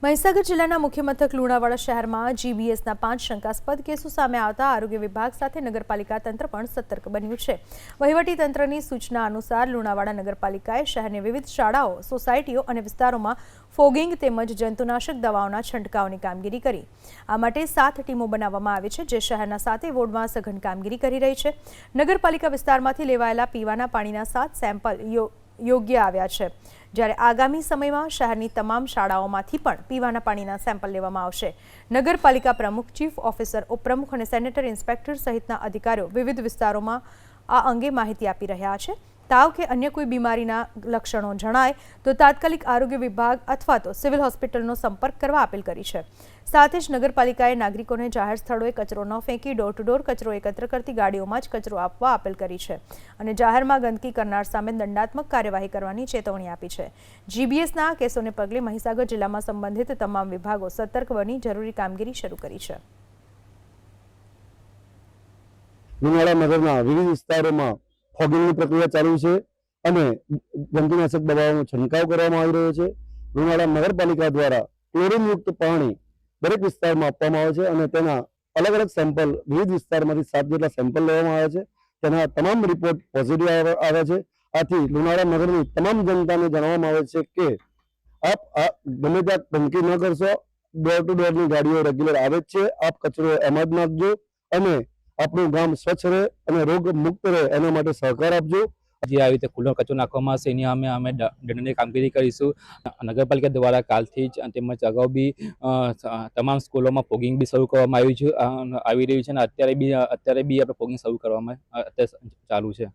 મહીસાગર જિલ્લાના મુખ્ય મથક લુણાવાડા શહેરમાં જીબીએસના 5 શંકાસ્પદ કેસો સામે આવતા આરોગ્ય વિભાગ સાથે નગરપાલિકા તંત્ર પણ સતર્ક બન્યું છે। વહીવટી તંત્રની સૂચના અનુસાર લુણાવાડા નગરપાલિકાએ શહેરની વિવિધ શાળાઓ, સોસાયટીઓ અને વિસ્તારોમાં ફોગિંગ તેમજ જંતુનાશક દવાઓના છંટકાવની કામગીરી કરી। આ માટે 7 ટીમો બનાવવામાં આવી છે, જે શહેરના 7 વોર્ડમાં સઘન કામગીરી કરી રહી છે। નગરપાલિકા વિસ્તારમાંથી લેવાયેલા પીવાના પાણીના 7 સેમ્પલ યોગ્ય આવ્યા છે, જ્યારે આગામી સમયમાં શહેરની તમામ શાળાઓમાંથી પણ પીવાના પાણીના સેમ્પલ લેવામાં આવશે। નગરપાલિકા પ્રમુખ, ચીફ ઓફિસર, ઉપપ્રમુખ અને સેનેટરી ઇન્સ્પેક્ટર સહિતના અધિકારીઓ વિવિધ વિસ્તારોમાં આ અંગે માહિતી આપી રહ્યા છે। તાવ કે અન્ય કોઈ બીમારીના લક્ષણો જણાય તો તાત્કાલિક આરોગ્ય વિભાગ અથવા તો સિવિલ હોસ્પિટલનો સંપર્ક કરવા અપીલ કરી છે। સાથે જ નગરપાલિકાએ નાગરિકોને જાહેર સ્થળોએ કચરો ન ફેંકી ડોર ટુ ડોર કચરો એકત્ર કરતી ગાડીઓમાં જ કચરો આપવા અપીલ કરી છે અને જાહેરમાં ગંદકી કરનાર સામે દંડાત્મક કાર્યવાહી કરવાની ચેતવણી આપી છે। જીબીએસના કેસોને પગલે મહીસાગર જિલ્લામાં સંબંધિત તમામ વિભાગો સતર્ક બની જરૂરી કામગીરી શરૂ કરી છે। લુણાવાડા નગરના વિવિધ વિસ્તારોમાં ફોગિંગની પ્રક્રિયા ચાલુ છે અને જંતુનાશક દવાઓનો છંટકાવ કરવામાં આવી રહ્યો છે। લુણાવાડા નગરપાલિકા દ્વારા ક્લોરીનયુક્ત પાણી દરેક વિસ્તારમાં આપવામાં આવે છે અને તેના અલગ અલગ સેમ્પલ વિવિધ વિસ્તારમાંથી 7 જેટલા સેમ્પલ લેવામાં આવ્યા છે। તેના તમામ રિપોર્ટ પોઝિટિવ આવ્યા છે। આથી લુણાવાડા નગરની તમામ જનતાને જણાવવામાં આવે છે કે આપ ગમે ત્યાં ગંદકી ન કરશો, ડોર ટુ ડોરની ગાડીઓ રેગ્યુલર આવે જ છે, આપ કચરો એમાં જ નાખજો અને આપણું ગામ સ્વચ્છ રહે અને રોગ મુક્ત રહે એના માટે સહકાર આપજો। જે આવી રીતે ખુલ્લો કચરો નાખવામાં આવશે એની અમે દંડનીય કામગીરી કરીશું। નગરપાલિકા દ્વારા કાલથી જ તેમજ અગાઉ બી તમામ સ્કૂલોમાં ફોગિંગ બી શરૂ કરવામાં આવી રહ્યું છે અને અત્યારે બી આપણે ફોગિંગ શરૂ કરવામાં ચાલુ છે।